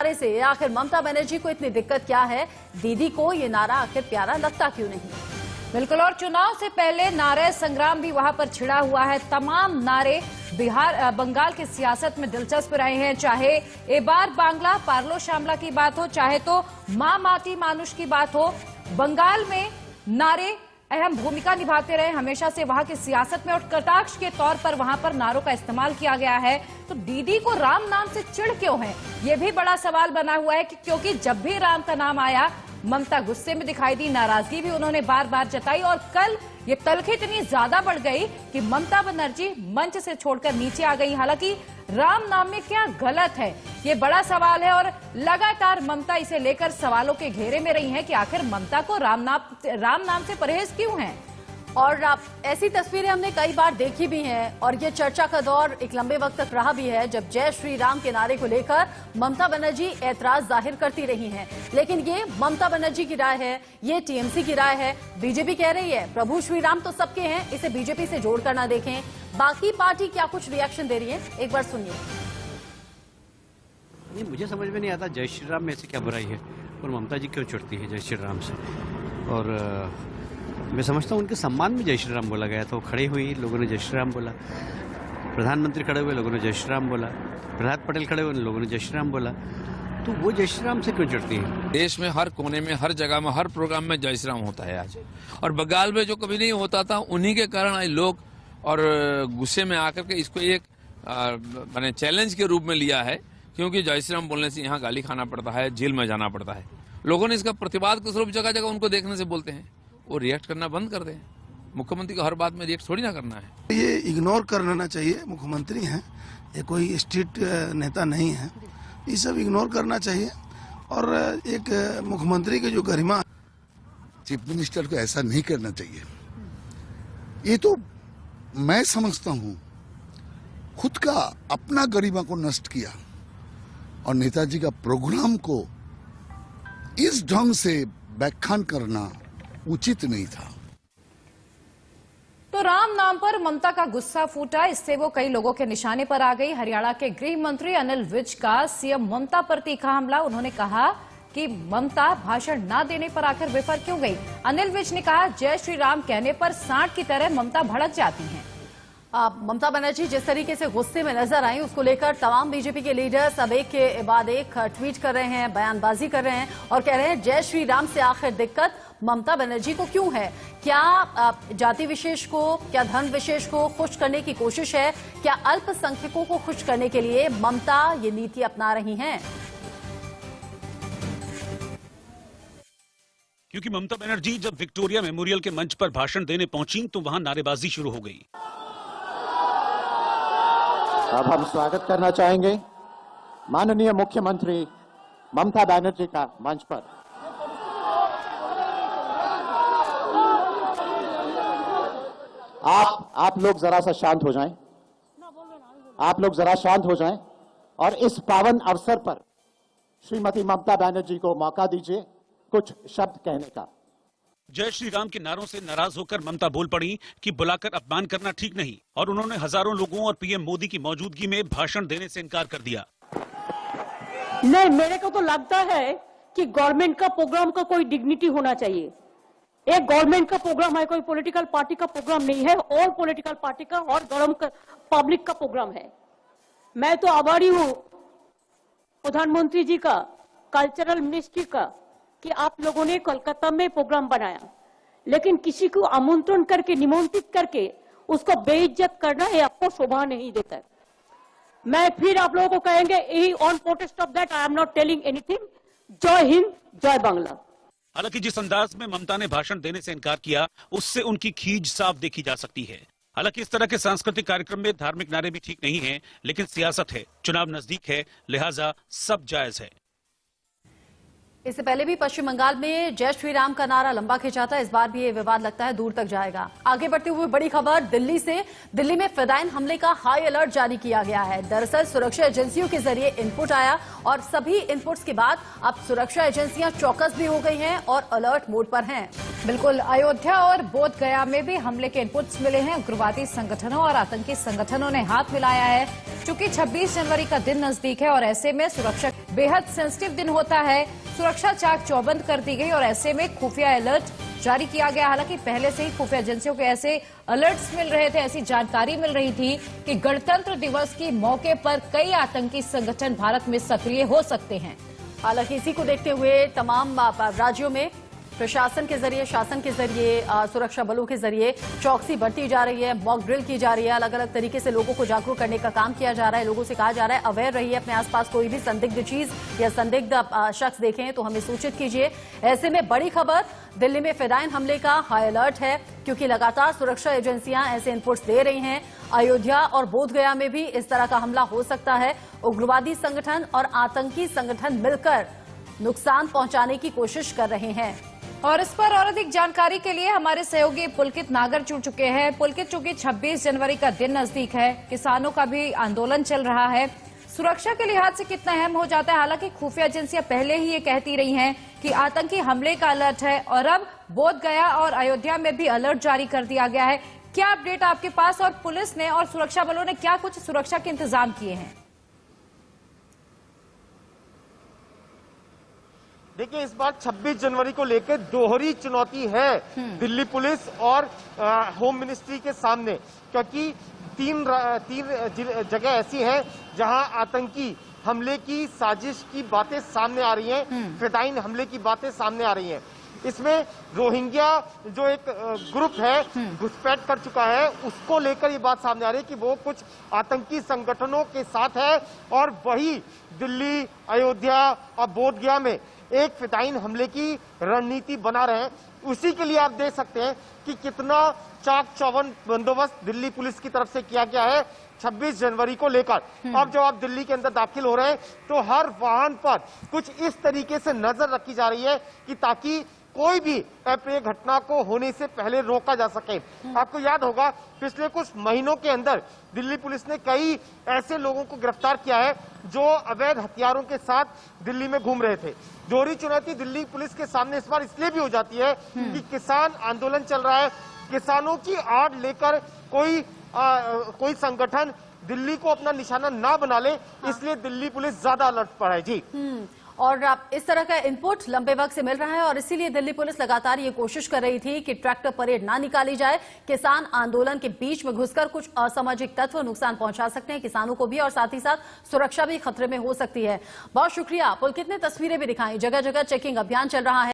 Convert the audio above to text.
नारे से आखिर ममता बनर्जी को इतनी दिक्कत क्या है? दीदी को ये नारा आखिर प्यारा लगता क्यों नहीं? बिल्कुल, और चुनाव से पहले नारे संग्राम भी वहां पर छिड़ा हुआ है। तमाम नारे बंगाल की सियासत में दिलचस्प रहे हैं, चाहे एबार बांग्ला पार्लो श्यामला की बात हो, चाहे तो मां माटी मानुष की बात हो। बंगाल में नारे अहम भूमिका निभाते रहे हमेशा से वहां की सियासत में, और कटाक्ष के तौर पर वहां पर नारों का इस्तेमाल किया गया है। तो दीदी को राम नाम से चिढ़ क्यों है, ये भी बड़ा सवाल बना हुआ है, क्योंकि जब भी राम का नाम आया ममता गुस्से में दिखाई दी, नाराजगी भी उन्होंने बार बार जताई, और कल ये तलखी इतनी ज्यादा बढ़ गई कि ममता बनर्जी मंच से छोड़कर नीचे आ गई। हालांकि राम नाम में क्या गलत है, ये बड़ा सवाल है, और लगातार ममता इसे लेकर सवालों के घेरे में रही हैं कि आखिर ममता को राम नाम से परहेज क्यों है। और ऐसी तस्वीरें हमने कई बार देखी भी हैं, और ये चर्चा का दौर एक लंबे वक्त तक रहा भी है, जब जय श्री राम के नारे को लेकर ममता बनर्जी ऐतराज जाहिर करती रही हैं। लेकिन ये ममता बनर्जी की राय है, ये टीएमसी की राय है। बीजेपी कह रही है प्रभु श्री राम तो सबके हैं, इसे बीजेपी से जोड़कर ना देखें। बाकी पार्टी क्या कुछ रिएक्शन दे रही है, एक बार सुनिए। नहीं, मुझे समझ में नहीं आता जय श्री राम में ऐसी क्या बुराई है, और ममता जी क्यों चिढ़ती है जय श्री राम से। और मैं समझता हूँ उनके सम्मान में जय श्री राम बोला गया, तो खड़े हुई लोगों ने जय श्री राम बोला, प्रधानमंत्री खड़े हुए लोगों ने जय श्री राम बोला, प्रहलाद पटेल खड़े हुए लोगों ने जय श्री राम बोला, तो वो जय श्री राम से क्यों चिढ़ती है। देश में हर कोने में, हर जगह में, हर प्रोग्राम में जय श्री राम होता है आज, और बंगाल में जो कभी नहीं होता था, उन्हीं के कारण आज लोग और गुस्से में आकर के इसको एक मैंने चैलेंज के रूप में लिया है, क्योंकि जय श्री राम बोलने से यहाँ गाली खाना पड़ता है, जेल में जाना पड़ता है। लोगों ने इसका प्रतिवाद के स्वरूप जगह जगह उनको देखने से बोलते हैं, वो रिएक्ट करना बंद कर दें। मुख्यमंत्री को हर बात में रिएक्ट थोड़ी ना करना है। ये इग्नोर कर लेना चाहिए, मुख्यमंत्री हैं, ये कोई स्टेट नेता नहीं है, ये सब इग्नोर करना चाहिए। और एक मुख्यमंत्री की जो गरिमा, चीफ मिनिस्टर को ऐसा नहीं करना चाहिए। ये तो मैं समझता हूँ खुद का अपना गरिमा को नष्ट किया, और नेताजी का प्रोग्राम को इस ढंग से व्याख्यान करना उचित नहीं था। तो राम नाम पर ममता का गुस्सा फूटा, इससे वो कई लोगों के निशाने पर आ गई। हरियाणा के गृह मंत्री अनिल विज का सीएम ममता पर तीखा हमला। उन्होंने कहा कि ममता भाषण न देने पर आखिर विफल क्यों गई। अनिल विज ने कहा जय श्री राम कहने पर सांड की तरह ममता भड़क जाती हैं। ममता बनर्जी जिस तरीके से गुस्से में नजर आई, उसको लेकर तमाम बीजेपी के लीडर्स अब एक के बाद एक ट्वीट कर रहे हैं, बयानबाजी कर रहे हैं, और कह रहे हैं जय श्री राम से आखिर दिक्कत ममता बनर्जी को क्यों है। क्या जाति विशेष को, क्या धर्म विशेष को खुश करने की कोशिश है? क्या अल्पसंख्यकों को खुश करने के लिए ममता ये नीति अपना रही हैं? क्योंकि ममता बनर्जी जब विक्टोरिया मेमोरियल के मंच पर भाषण देने पहुंची तो वहां नारेबाजी शुरू हो गई। अब हम स्वागत करना चाहेंगे माननीय मुख्यमंत्री ममता बनर्जी का मंच पर। आप लोग जरा सा शांत हो जाएं, आप लोग जरा शांत हो जाएं, और इस पावन अवसर पर श्रीमती ममता बनर्जी को मौका दीजिए कुछ शब्द कहने का। जय श्री राम के नारों से नाराज होकर ममता बोल पड़ी कि बुलाकर अपमान करना ठीक नहीं, और उन्होंने हजारों लोगों और पीएम मोदी की मौजूदगी में भाषण देने से इनकार कर दिया। नहीं, मेरे को तो लगता है कि गवर्नमेंट का प्रोग्राम का कोई डिग्निटी होना चाहिए। एक गवर्नमेंट का प्रोग्राम है, कोई पॉलिटिकल पार्टी का प्रोग्राम नहीं है, और पॉलिटिकल पार्टी का और गवर्नमेंट का पब्लिक का प्रोग्राम है। मैं तो आभारी हूं प्रधानमंत्री जी का, कल्चरल मिनिस्ट्री का, कि आप लोगों ने कोलकाता में प्रोग्राम बनाया, लेकिन किसी को आमंत्रण करके, निमंत्रित करके उसको बेइज्जत करना ये आपको शोभा नहीं देता है। मैं फिर आप लोगों को कहेंगे on protest of that I am not telling anything. जय हिंद, जय बांग्ला। हालांकि जिस अंदाज में ममता ने भाषण देने से इनकार किया, उससे उनकी खींच साफ देखी जा सकती है। हालांकि इस तरह के सांस्कृतिक कार्यक्रम में धार्मिक नारे भी ठीक नहीं है, लेकिन सियासत है, चुनाव नजदीक है, लिहाजा सब जायज है। इससे पहले भी पश्चिम बंगाल में जय श्री राम का नारा लंबा खिंचा था, इस बार भी ये विवाद लगता है दूर तक जाएगा। आगे बढ़ते हुए बड़ी खबर दिल्ली से। दिल्ली में फिदायिन हमले का हाई अलर्ट जारी किया गया है। दरअसल सुरक्षा एजेंसियों के जरिए इनपुट आया, और सभी इनपुट्स के बाद अब सुरक्षा एजेंसियां चौकस भी हो गई हैं और अलर्ट मोड पर हैं। बिल्कुल, अयोध्या और बोध गया में भी हमले के इनपुट्स मिले हैं। उग्रवादी संगठनों और आतंकी संगठनों ने हाथ मिलाया है। चूंकि 26 जनवरी का दिन नजदीक है और ऐसे में सुरक्षा बेहद सेंसिटिव दिन होता है। सुरक्षा चाक चौबंद कर दी गई और ऐसे में खुफिया अलर्ट जारी किया गया। हालांकि पहले से ही खुफिया एजेंसियों के ऐसे अलर्ट्स मिल रहे थे, ऐसी जानकारी मिल रही थी कि गणतंत्र दिवस के मौके पर कई आतंकी संगठन भारत में सक्रिय हो सकते हैं। हालांकि इसी को देखते हुए तमाम राज्यों में प्रशासन के जरिए, शासन के जरिए, सुरक्षा बलों के जरिए चौकसी बढ़ती जा रही है, मॉक ड्रिल की जा रही है, अलग अलग तरीके से लोगों को जागरूक करने का काम किया जा रहा है। लोगों से कहा जा रहा है अवेयर रहिए, अपने आसपास कोई भी संदिग्ध चीज या संदिग्ध शख्स देखें तो हमें सूचित कीजिए। ऐसे में बड़ी खबर, दिल्ली में फिदाइन हमले का हाई अलर्ट है, क्योंकि लगातार सुरक्षा एजेंसियां ऐसे इनपुट्स दे रही हैं। अयोध्या और बोधगया में भी इस तरह का हमला हो सकता है। उग्रवादी संगठन और आतंकी संगठन मिलकर नुकसान पहुंचाने की कोशिश कर रहे हैं। और इस पर और अधिक जानकारी के लिए हमारे सहयोगी पुलकित नागर जुड़ चुके हैं। पुलकित, चूंकि 26 जनवरी का दिन नजदीक है, किसानों का भी आंदोलन चल रहा है, सुरक्षा के लिहाज से कितना अहम हो जाता है? हालांकि खुफिया एजेंसियां पहले ही ये कहती रही हैं कि आतंकी हमले का अलर्ट है और अब बोधगया और अयोध्या में भी अलर्ट जारी कर दिया गया है। क्या अपडेट आपके पास, और पुलिस ने और सुरक्षा बलों ने क्या कुछ सुरक्षा के इंतजाम किए हैं? देखिए, इस बार 26 जनवरी को लेकर दोहरी चुनौती है दिल्ली पुलिस और होम मिनिस्ट्री के सामने, क्योंकि तीन जगह ऐसी हैं जहां आतंकी हमले की साजिश की बातें सामने आ रही हैं, फिदाइन हमले की बातें सामने आ रही हैं। इसमें रोहिंग्या जो एक ग्रुप है घुसपैठ कर चुका है, उसको लेकर ये बात सामने आ रही है कि वो कुछ आतंकी संगठनों के साथ है, और वही दिल्ली, अयोध्या और बोधगया में एक फिदाइन हमले की रणनीति बना रहे हैं। उसी के लिए आप देख सकते हैं कि कितना चाक चौबंद बंदोबस्त दिल्ली पुलिस की तरफ से किया गया है 26 जनवरी को लेकर। अब जब आप दिल्ली के अंदर दाखिल हो रहे हैं तो हर वाहन पर कुछ इस तरीके से नजर रखी जा रही है कि ताकि कोई भी अप्रिय घटना को होने से पहले रोका जा सके। आपको याद होगा, पिछले कुछ महीनों के अंदर दिल्ली पुलिस ने कई ऐसे लोगों को गिरफ्तार किया है जो अवैध हथियारों के साथ दिल्ली में घूम रहे थे। दोहरी चुनौती दिल्ली पुलिस के सामने इस बार इसलिए भी हो जाती है कि किसान आंदोलन चल रहा है, किसानों की आड़ लेकर कोई संगठन दिल्ली को अपना निशाना ना बना ले, इसलिए दिल्ली पुलिस ज्यादा अलर्ट पर है। जी, और इस तरह का इनपुट लंबे वक्त से मिल रहा है और इसीलिए दिल्ली पुलिस लगातार ये कोशिश कर रही थी कि ट्रैक्टर परेड ना निकाली जाए। किसान आंदोलन के बीच में घुसकर कुछ असामाजिक तत्व नुकसान पहुंचा सकते हैं किसानों को भी, और साथ ही साथ सुरक्षा भी खतरे में हो सकती है। बहुत शुक्रिया पुलकित ने तस्वीरें भी दिखाई। जगह जगह चेकिंग अभियान चल रहा है।